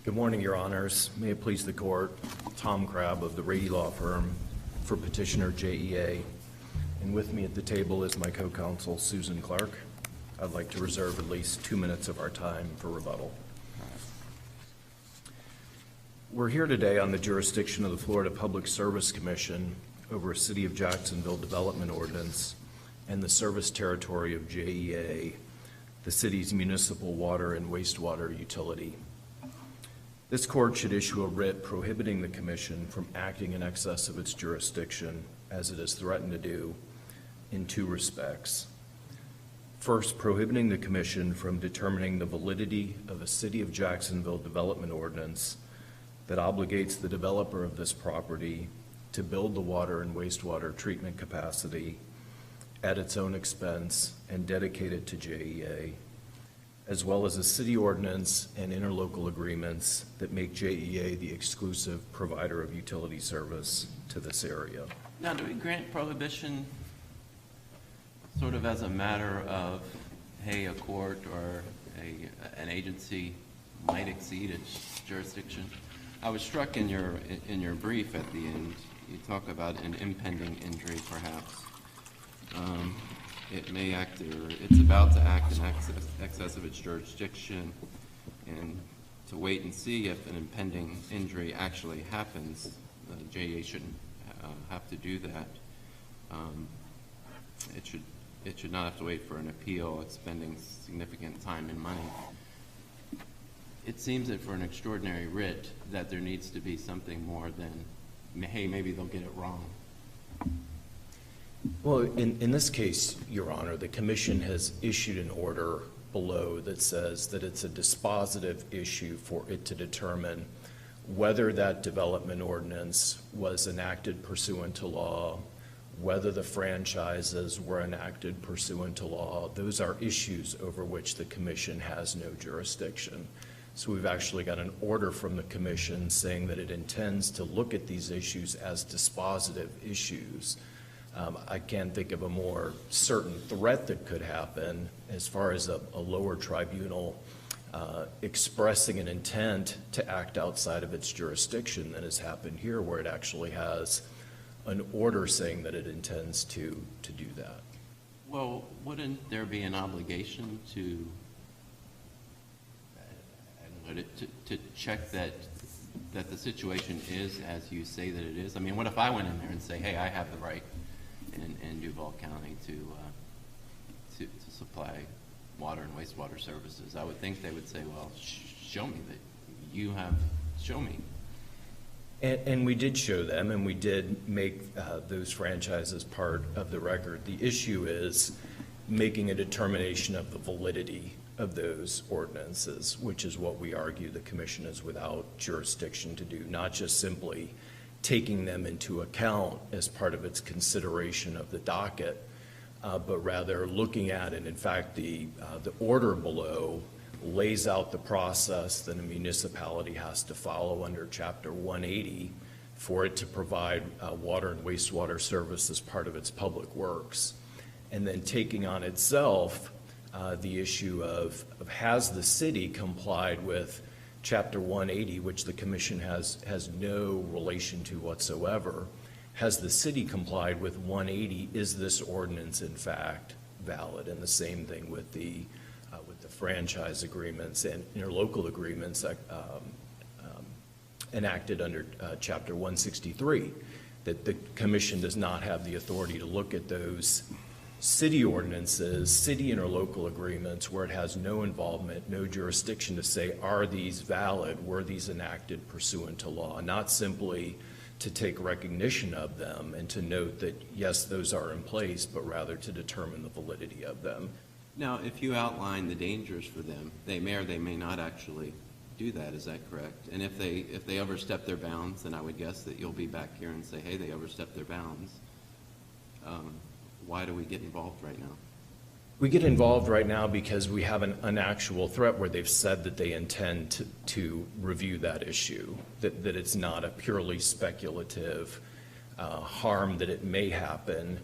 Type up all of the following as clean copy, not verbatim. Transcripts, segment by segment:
Good morning, Your Honors. May it please the Court, Tom Crabb of the Rady Law Firm for Petitioner JEA. And with me at the table is my co-counsel, Susan Clark. I'd like to reserve at least 2 minutes of our time for rebuttal. We're here today on the jurisdiction of the Florida Public Service Commission over a City of Jacksonville development ordinance and the service territory of JEA, the city's municipal water and wastewater utility. This court should issue a writ prohibiting the Commission from acting in excess of its jurisdiction, as it has threatened to do, in 2 respects. First, prohibiting the Commission from determining the validity of a City of Jacksonville development ordinance that obligates the developer of this property to build the water and wastewater treatment capacity at its own expense and dedicate it to JEA, as well as a city ordinance and interlocal agreements that make JEA the exclusive provider of utility service to this area. Now, do we grant prohibition sort of as a matter of, hey, a court or an agency might exceed its jurisdiction? I was struck in your brief at the end, you talk about an impending injury, perhaps. It may act, or it's about to act in excess of its jurisdiction, and to wait and see if an impending injury actually happens. JEA shouldn't have to do that. It should not have to wait for an appeal, expending significant time and money. It seems that for an extraordinary writ that there needs to be something more than, hey, maybe they'll get it wrong. Well, in this case, Your Honor, the Commission has issued an order below that says that it's a dispositive issue for it to determine whether that development ordinance was enacted pursuant to law, whether the franchises were enacted pursuant to law. Those are issues over which the Commission has no jurisdiction. So we've actually got an order from the Commission saying that it intends to look at these issues as dispositive issues. I can't think of a more certain threat that could happen as far as a lower tribunal expressing an intent to act outside of its jurisdiction than has happened here, where it actually has an order saying that it intends to do that. Well, wouldn't there be an obligation to check that the situation is as you say that it is? I mean, what if I went in there and say, hey, I have the right in Duval County to supply water and wastewater services? I would think they would say, well, show me that you have, show me. And we did show them, and we did make those franchises part of the record. The issue is making a determination of the validity of those ordinances, which is what we argue the Commission is without jurisdiction to do, not just simply taking them into account as part of its consideration of the docket, but rather looking at it. In fact, the order below lays out the process that a municipality has to follow under Chapter 180 for it to provide water and wastewater service as part of its public works. And then taking on itself the issue of has the city complied with Chapter 180, which the Commission has no relation to whatsoever. Has the city complied with 180? Is this ordinance in fact valid? And the same thing with the franchise agreements and interlocal agreements enacted under Chapter 163, that the Commission does not have the authority to look at those city ordinances, city interlocal agreements where it has no involvement, no jurisdiction to say, are these valid, were these enacted pursuant to law, not simply to take recognition of them and to note that, yes, those are in place, but rather to determine the validity of them. Now, if you outline the dangers for them, they may or they may not actually do that, is that correct? And if they overstep their bounds, then I would guess that you'll be back here and say, hey, they overstepped their bounds. Why do we get involved right now? We get involved right now because we have an actual threat where they've said that they intend to review that issue, that it's not a purely speculative harm that it may happen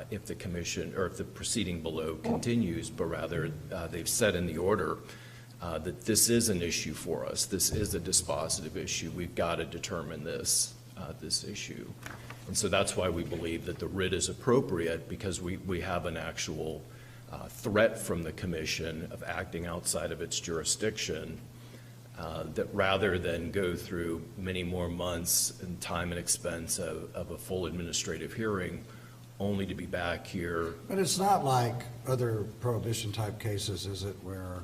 if the Commission or if the proceeding below continues, but rather they've said in the order that this is an issue for us. This is a dispositive issue. We've got to determine this issue. And so that's why we believe that the writ is appropriate, because we have an actual threat from the commission of acting outside of its jurisdiction, that rather than go through many more months and time and expense of a full administrative hearing, only to be back here. But it's not like other prohibition-type cases, is it, where,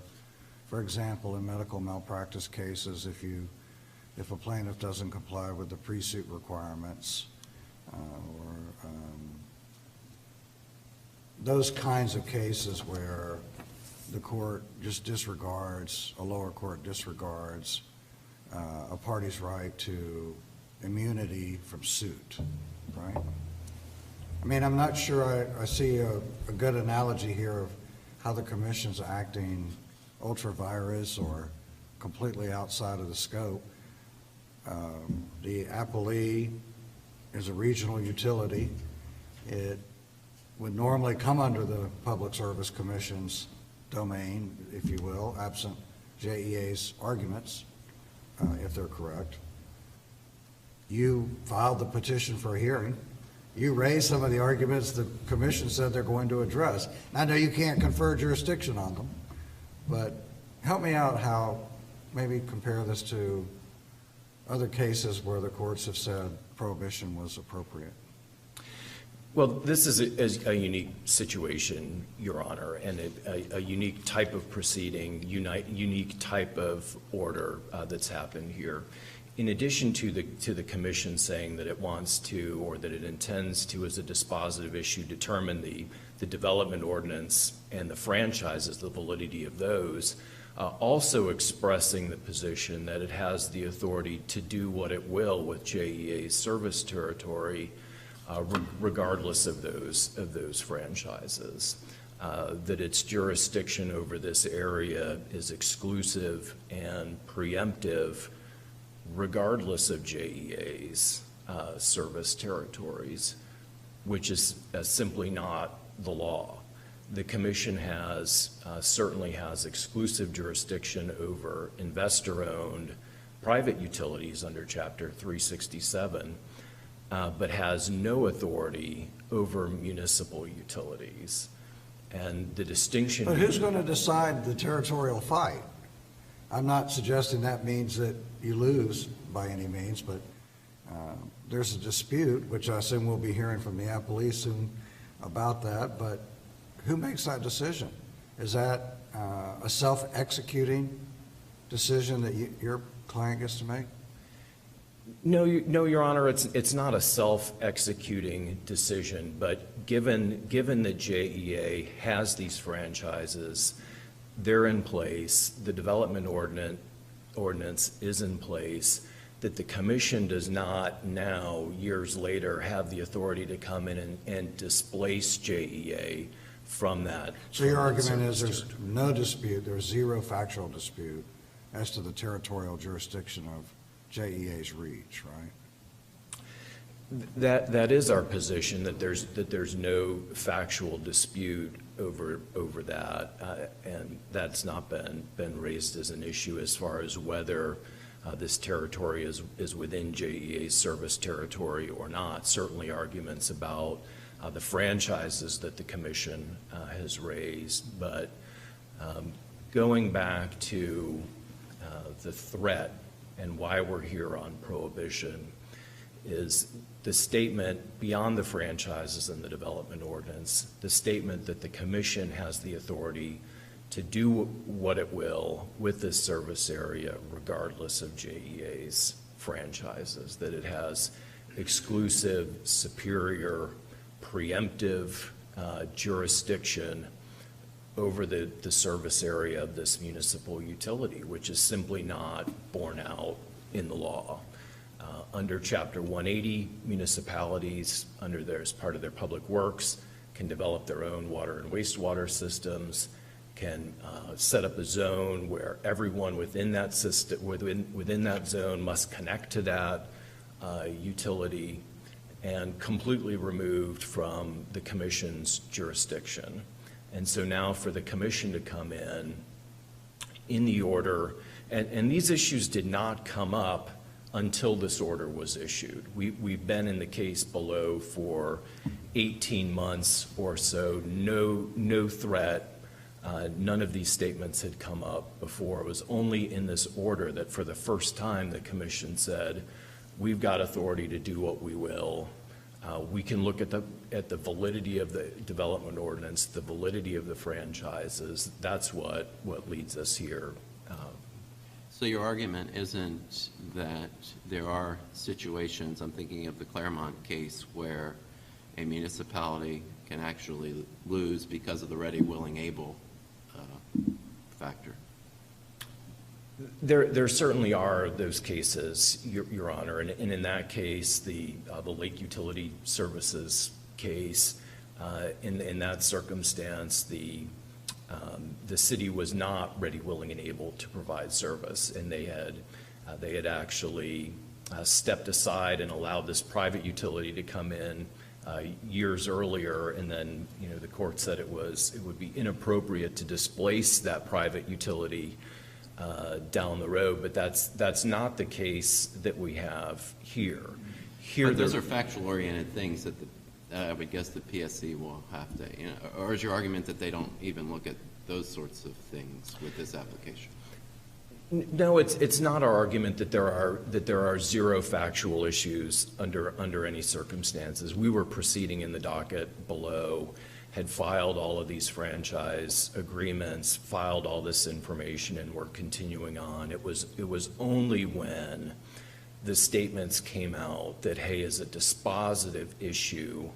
for example, in medical malpractice cases, if a plaintiff doesn't comply with the pre-suit requirements, or those kinds of cases where the court just disregards, a lower court disregards a party's right to immunity from suit, right? I mean, I'm not sure I see a good analogy here of how the commission's acting ultra vires or completely outside of the scope. The appellee is a regional utility. It would normally come under the Public Service Commission's domain, if you will, absent JEA's arguments, if they're correct. You filed the petition for a hearing. You raised some of the arguments the commission said they're going to address. I know you can't confer jurisdiction on them, but help me out how, maybe compare this to other cases where the courts have said prohibition was appropriate. Well, this is a unique situation, Your Honor, and a unique type of proceeding, unique type of order that's happened here. In addition to the commission saying that it wants to, or that it intends to, as a dispositive issue, determine the development ordinance and the franchises, the validity of those, also expressing the position that it has the authority to do what it will with JEA's service territory, regardless of those franchises. That its jurisdiction over this area is exclusive and preemptive, regardless of JEA's service territories, which is simply not the law. The commission certainly has exclusive jurisdiction over investor-owned private utilities under Chapter 367, but has no authority over municipal utilities. And the distinction— But who's going to decide the territorial fight? I'm not suggesting that means that you lose by any means, but there's a dispute, which I assume we'll be hearing from the appellee soon about that, but who makes that decision? Is that a self-executing decision that your client gets to make? No, Your Honor, it's not a self-executing decision, but given that JEA has these franchises, they're in place, the development ordinance is in place, that the commission does not now, years later, have the authority to come in and displace JEA from that. So your argument is there's no dispute, there's zero factual dispute as to the territorial jurisdiction of JEA's reach, right? That is our position, that there's no factual dispute over that, and that's not been raised as an issue as far as whether this territory is within JEA's service territory or not. Certainly arguments about the franchises that the commission has raised, but going back to the threat and why we're here on prohibition is the statement beyond the franchises and the development ordinance, the statement that the commission has the authority to do what it will with this service area regardless of JEA's franchises, that it has exclusive, superior, preemptive jurisdiction over the service area of this municipal utility, which is simply not borne out in the law. Under Chapter 180, municipalities, as part of their public works, can develop their own water and wastewater systems, can set up a zone where everyone within that system, within that zone, must connect to that utility, and completely removed from the commission's jurisdiction. And so now for the commission to come in in the order, and these issues did not come up until this order was issued. We've been in the case below for 18 months or so, no threat. None of these statements had come up before. It was only in this order that for the first time the commission said, we've got authority to do what we will. We can look at the validity of the development ordinance, the validity of the franchises. That's what leads us here. So your argument isn't that there are situations, I'm thinking of the Claremont case, where a municipality can actually lose because of the ready, willing, able factor? There certainly are those cases, Your Honor, and in that case, the Lake Utility Services case, in that circumstance, the city was not ready, willing, and able to provide service, and they had actually stepped aside and allowed this private utility to come in years earlier, and then the court said it would be inappropriate to displace that private utility down the road, but that's not the case that we have here. But those are factual-oriented things that I would guess the PSC will have to, or is your argument that they don't even look at those sorts of things with this application? No, it's not our argument that there are zero factual issues under any circumstances. We were proceeding in the docket below, had filed all of these franchise agreements, filed all this information, and we're continuing on. It was only when the statements came out that, hey, as a dispositive issue,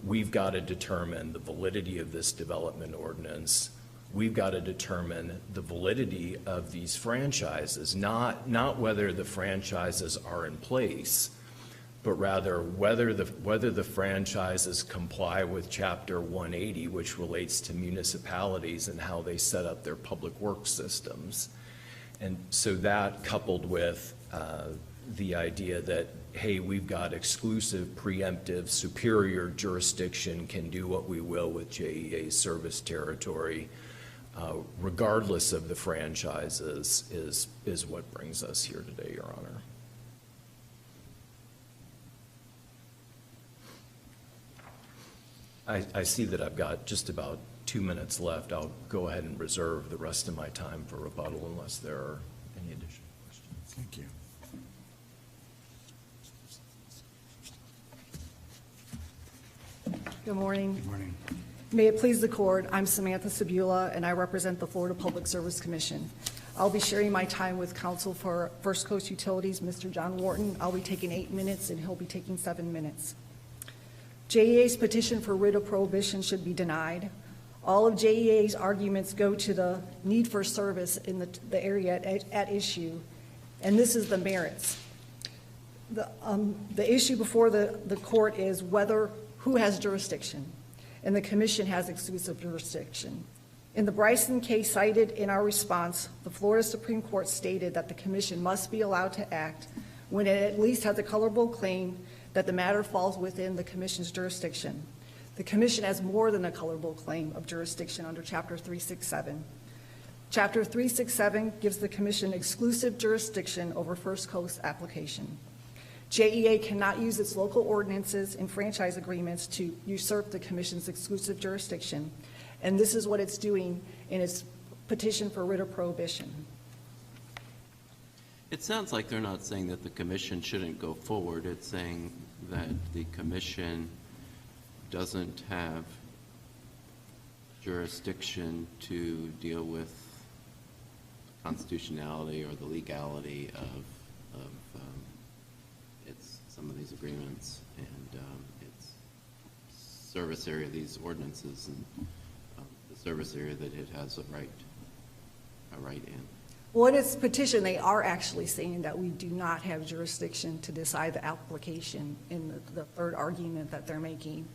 we've got to determine the validity of this development ordinance. We've got to determine the validity of these franchises, not whether the franchises are in place, but rather whether the franchises comply with Chapter 180, which relates to municipalities and how they set up their public works systems. And so that, coupled with the idea that, hey, we've got exclusive, preemptive, superior jurisdiction, can do what we will with JEA service territory, regardless of the franchises, is what brings us here today, Your Honor. I see that I've got just about 2 minutes left. I'll go ahead and reserve the rest of my time for rebuttal unless there are any additional questions. Thank you. Good morning. Good morning. May it please the court, I'm Samantha Sabula, and I represent the Florida Public Service Commission. I'll be sharing my time with counsel for First Coast Utilities, Mr. John Wharton. I'll be taking 8 minutes, and he'll be taking 7 minutes. JEA's petition for writ of prohibition should be denied. All of JEA's arguments go to the need for service in the area at issue, and this is the merits. The issue before the court is who has jurisdiction, and the commission has exclusive jurisdiction. In the Bryson case cited in our response, the Florida Supreme Court stated that the commission must be allowed to act when it at least has a colorable claim that the matter falls within the commission's jurisdiction. The commission has more than a colorable claim of jurisdiction under Chapter 367. Chapter 367 gives the commission exclusive jurisdiction over First Coast application. JEA cannot use its local ordinances and franchise agreements to usurp the commission's exclusive jurisdiction, and this is what it's doing in its petition for writ of prohibition. It sounds like they're not saying that the commission shouldn't go forward. It's saying that the commission doesn't have jurisdiction to deal with constitutionality or the legality of some of these agreements and its service area, these ordinances, and the service area that it has a right in. Well, in its petition, they are actually saying that we do not have jurisdiction to decide the application in the third argument that they're making.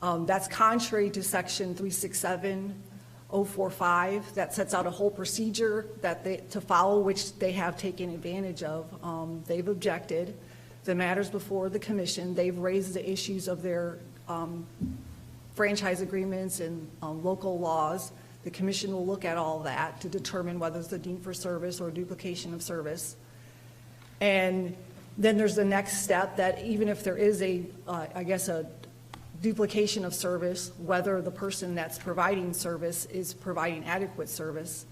That's contrary to Section 367.045 that sets out a whole procedure to follow, which they have taken advantage of. They've objected. The matters before the commission, they've raised the issues of their franchise agreements and local laws. The commission will look at all that to determine whether it's a deemed for service or duplication of service. And then there's the next step, that even if there is a duplication of service, whether the person that's providing service is providing adequate service,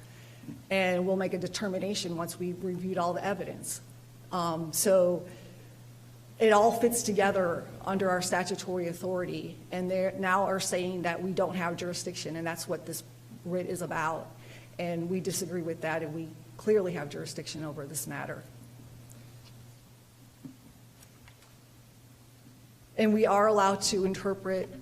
and we'll make a determination once we've reviewed all the evidence. So it all fits together under our statutory authority, and they now are saying that we don't have jurisdiction, and that's what this writ is about. And we disagree with that, and we clearly have jurisdiction over this matter. And we are allowed to interpret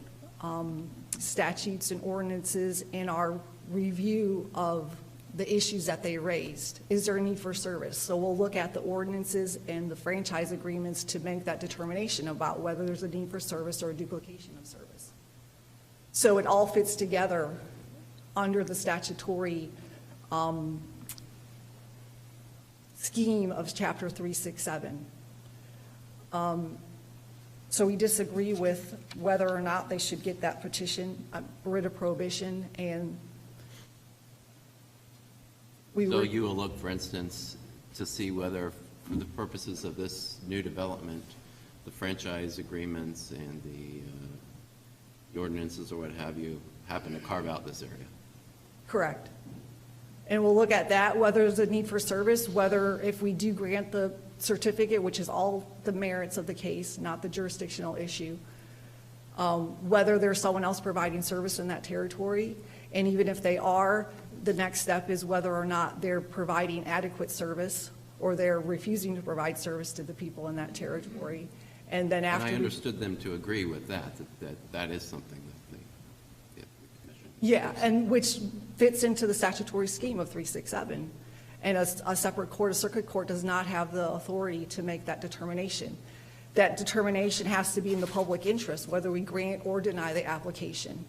statutes and ordinances in our review of the issues that they raised. Is there a need for service? So we'll look at the ordinances and the franchise agreements to make that determination about whether there's a need for service or a duplication of service. So it all fits together under the statutory scheme of Chapter 367. So we disagree with whether or not they should get that petition, writ of prohibition, and So you will look, for instance, to see whether, for the purposes of this new development, the franchise agreements and the ordinances or what have you happen to carve out this area? Correct. And we'll look at that, whether there's a need for service, whether if we do grant the certificate, which is all the merits of the case, not the jurisdictional issue, whether there's someone else providing service in that territory. And even if they are, the next step is whether or not they're providing adequate service or they're refusing to provide service to the people in that territory. And then after. And I understood them to agree with that is something that the commission. Yeah, and which fits into the statutory scheme of 367. And a separate court, a circuit court, does not have the authority to make that determination. That determination has to be in the public interest, whether we grant or deny the application.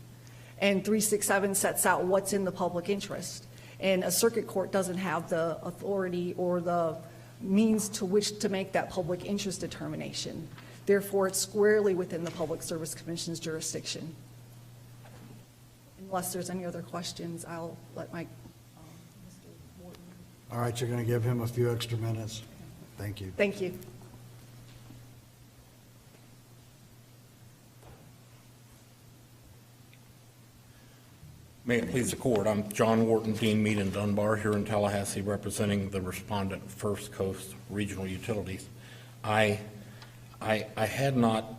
And 367 sets out what's in the public interest. And a circuit court doesn't have the authority or the means to which to make that public interest determination. Therefore, it's squarely within the Public Service Commission's jurisdiction. Unless there's any other questions, I'll let my Mr. Wharton. All right, you're going to give him a few extra minutes. Thank you. Thank you. May it please the court, I'm John Wharton, Dean Mead and Dunbar here in Tallahassee, representing the respondent, First Coast Regional Utilities. I had not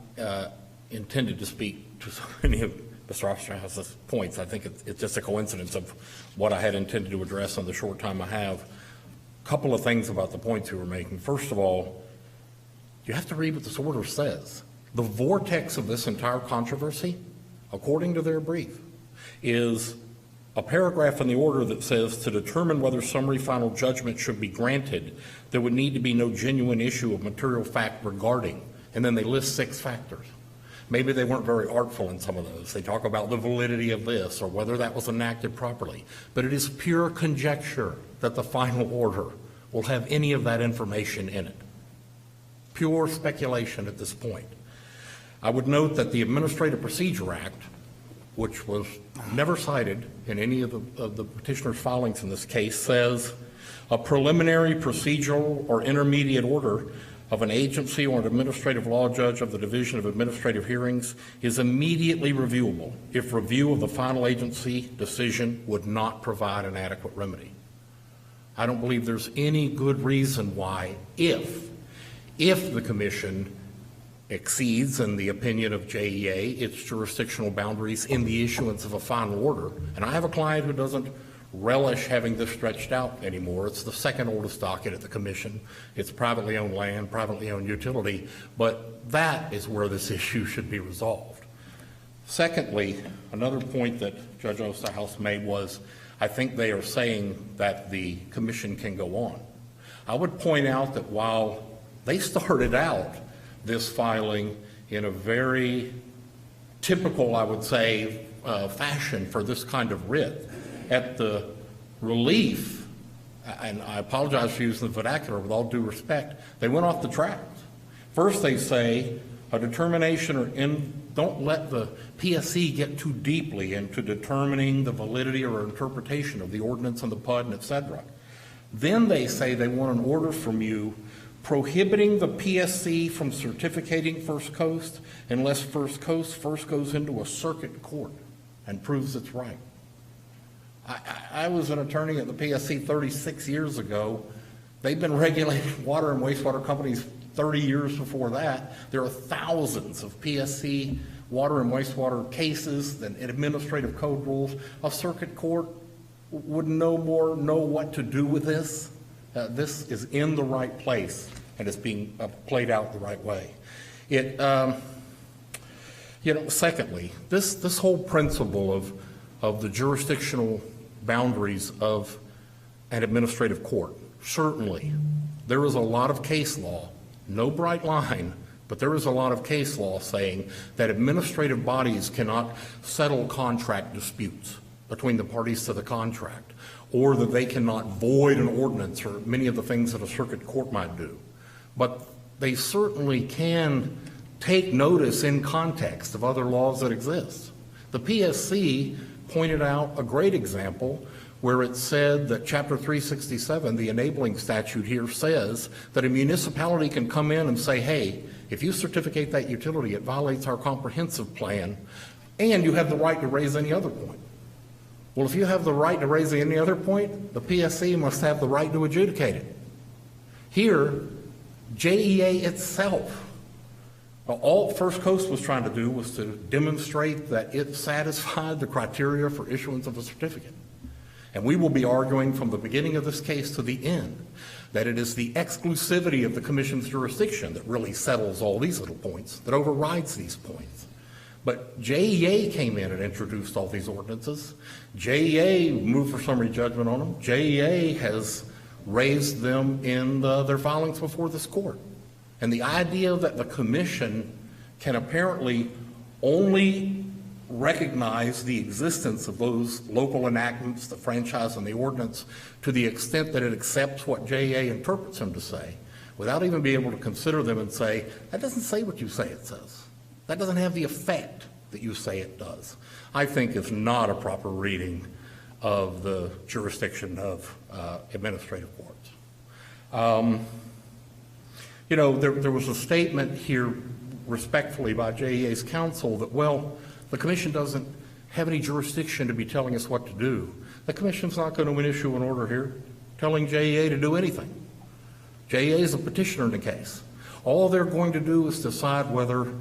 intended to speak to so many of Mr. Osterhaus's points. I think it's just a coincidence of what I had intended to address on the short time I have. A couple of things about the points you were making. First of all, you have to read what this order says. The vortex of this entire controversy, according to their brief, is a paragraph in the order that says, to determine whether summary final judgment should be granted, there would need to be no genuine issue of material fact regarding, and then they list 6 factors. Maybe they weren't very artful in some of those. They talk about the validity of this or whether that was enacted properly. But it is pure conjecture that the final order will have any of that information in it. Pure speculation at this point. I would note that the Administrative Procedure Act, which was never cited in any of the petitioner's filings in this case, says a preliminary procedural or intermediate order of an agency or an administrative law judge of the Division of Administrative Hearings is immediately reviewable if review of the final agency decision would not provide an adequate remedy. I don't believe there's any good reason why, if the commission exceeds, in the opinion of JEA, its jurisdictional boundaries in the issuance of a final order. And I have a client who doesn't relish having this stretched out anymore. It's the second oldest docket at the commission. It's privately owned land, privately owned utility, but that is where this issue should be resolved. Secondly, another point that Judge Osterhaus made was, I think they are saying that the commission can go on. I would point out that while they started out this filing in a very typical, I would say, fashion for this kind of writ, at the relief, and I apologize for using the vernacular with all due respect, they went off the tracks. First they say a determination or don't let the PSC get too deeply into determining the validity or interpretation of the ordinance and the PUD and et cetera. Then they say they want an order from you prohibiting the PSC from certificating First Coast unless First Coast first goes into a circuit court and proves it's right. I was an attorney at the PSC 36 years ago. They've been regulating water and wastewater companies 30 years before that. There are thousands of PSC water and wastewater cases and administrative code rules. A circuit court would no more know what to do with this. This is in the right place and it's being played out the right way. Secondly, this whole principle of the jurisdictional boundaries of an administrative court, certainly there is a lot of case law, no bright line, but there is a lot of case law saying that administrative bodies cannot settle contract disputes between the parties to the contract, or that they cannot void an ordinance, or many of the things that a circuit court might do. But they certainly can take notice in context of other laws that exist. The PSC pointed out a great example where it said that Chapter 367, the enabling statute here, says that a municipality can come in and say, hey, if you certificate that utility, it violates our comprehensive plan, and you have the right to raise any other point. Well, if you have the right to raise any other point, the PSC must have the right to adjudicate it. Here, JEA itself, all First Coast was trying to do was to demonstrate that it satisfied the criteria for issuance of a certificate. And we will be arguing from the beginning of this case to the end that it is the exclusivity of the Commission's jurisdiction that really settles all these little points, that overrides these points. But JEA came in and introduced all these ordinances. JEA moved for summary judgment on them. JEA has raised them in their filings before this court. And the idea that the Commission can apparently only recognize the existence of those local enactments, the franchise and the ordinance, to the extent that it accepts what JEA interprets them to say, without even being able to consider them and say, that doesn't say what you say it says. That doesn't have the effect that you say it does, I think is not a proper reading of the jurisdiction of administrative courts. There was a statement here respectfully by JEA's counsel that, well, the Commission doesn't have any jurisdiction to be telling us what to do. The Commission's not going to issue an order here telling JEA to do anything. JEA is a petitioner in the case. All they're going to do is decide whether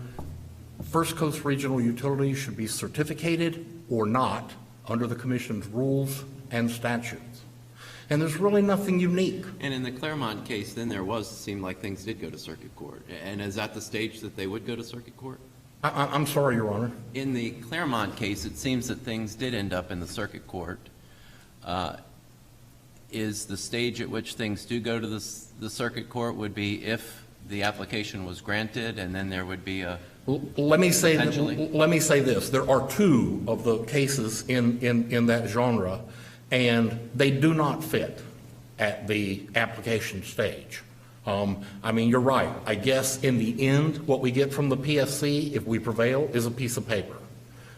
First Coast Regional Utilities should be certificated or not under the Commission's rules and statutes. And there's really nothing unique. And in the Claremont case, then seemed like things did go to circuit court. And is that the stage that they would go to circuit court? I'm sorry, Your Honor. In the Claremont case, it seems that things did end up in the circuit court. Is the stage at which things do go to the circuit court would be if the application was granted, and then there would be a Let me say this. There are two of the cases in that genre, and they do not fit at the application stage. You're right. I guess in the end, what we get from the PSC, if we prevail, is a piece of paper.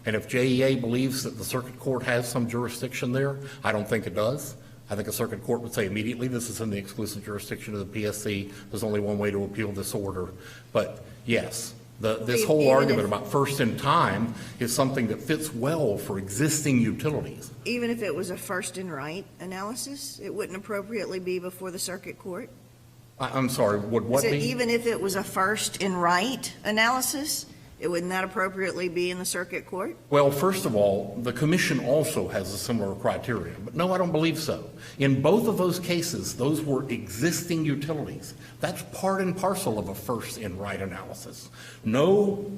And if JEA believes that the circuit court has some jurisdiction there, I don't think it does. I think a circuit court would say immediately, this is in the exclusive jurisdiction of the PSC. There's only one way to appeal this order. But yes, this whole argument about first in time is something that fits well for existing utilities. Even if it was a first in right analysis, it wouldn't appropriately be before the circuit court? I'm sorry, would what So be? even if it was a first in right analysis, it wouldn't that appropriately be in the circuit court? Well, first of all, the Commission also has a similar criteria. But no, I don't believe so. In both of those cases, those were existing utilities. That's part and parcel of a first in right analysis. No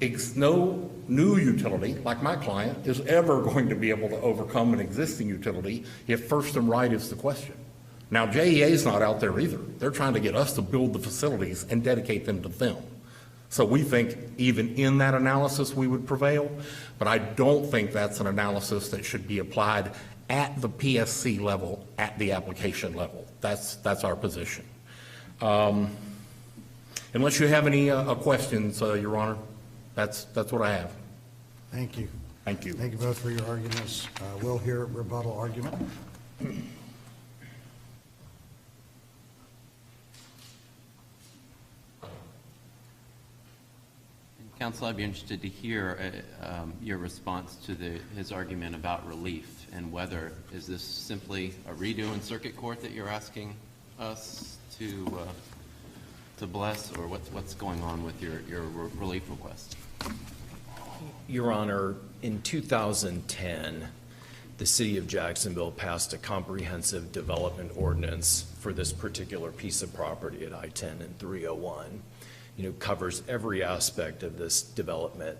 new utility, like my client, is ever going to be able to overcome an existing utility if first in right is the question. Now, JEA is not out there either. They're trying to get us to build the facilities and dedicate them to them. So we think even in that analysis we would prevail, but I don't think that's an analysis that should be applied at the PSC level, at the application level. That's our position. Unless you have any questions, Your Honor. That's what I have. Thank you. Thank you. Thank you both for your arguments. We'll hear rebuttal argument. Counsel, I'd be interested to hear your response to his argument about relief and whether, is this simply a redo in circuit court that you're asking us to bless, or what's going on with your relief request? Your Honor, in 2010, the City of Jacksonville passed a comprehensive development ordinance for this particular piece of property at I-10 and 301. Covers every aspect of this development.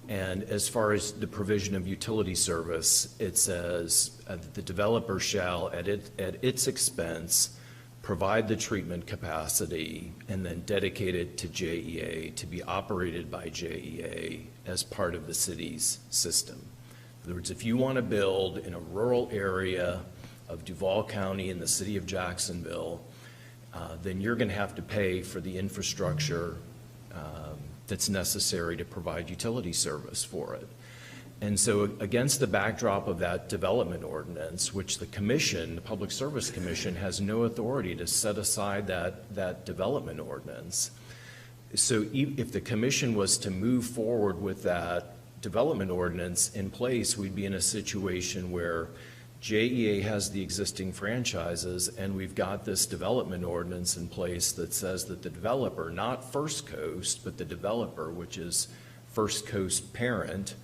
And as far as the provision of utility service, it says the developer shall, at its expense, provide the treatment capacity and then dedicate it to JEA to be operated by JEA as part of the city's system. In other words, if you want to build in a rural area of Duval County in the City of Jacksonville, then you're going to have to pay for the infrastructure that's necessary to provide utility service for it. And so against the backdrop of that development ordinance, which the commission, the Public Service Commission, has no authority to set aside that development ordinance. So if the commission was to move forward with that development ordinance in place, we'd be in a situation where JEA has the existing franchises, and we've got this development ordinance in place that says that the developer, not First Coast, but the developer, which is First Coast parent,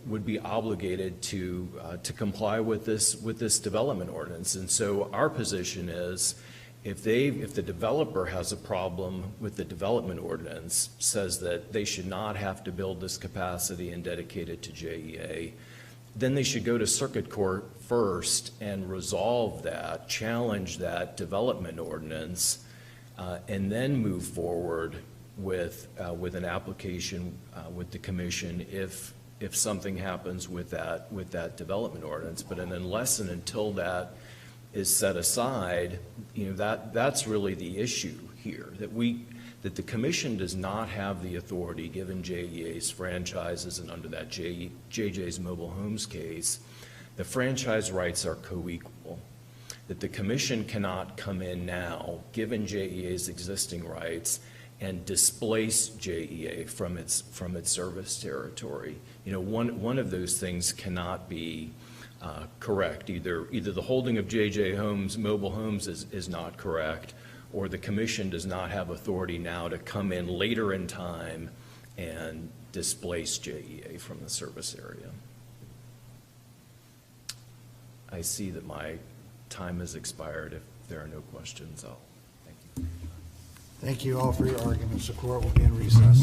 would be obligated to comply with this development ordinance. And so our position is, if the developer has a problem with the development ordinance, says that they should not have to build this capacity and dedicate it to JEA, then they should go to circuit court first and resolve that, challenge that development ordinance, and then move forward with an application with the commission if something happens with that development ordinance. But unless and until that is set aside, that's really the issue here, that the commission does not have the authority, given JEA's franchises and under that JJ's Mobile Homes case, the franchise rights are co-equal. That the commission cannot come in now, given JEA's existing rights, and displace JEA from its service territory. One of those things cannot be correct. Either the holding of JJ Homes, Mobile Homes is not correct, or the commission does not have authority now to come in later in time and displace JEA from the service area. I see that my time has expired. If there are no questions, I'll thank you. Thank you all for your arguments. The court will be in recess.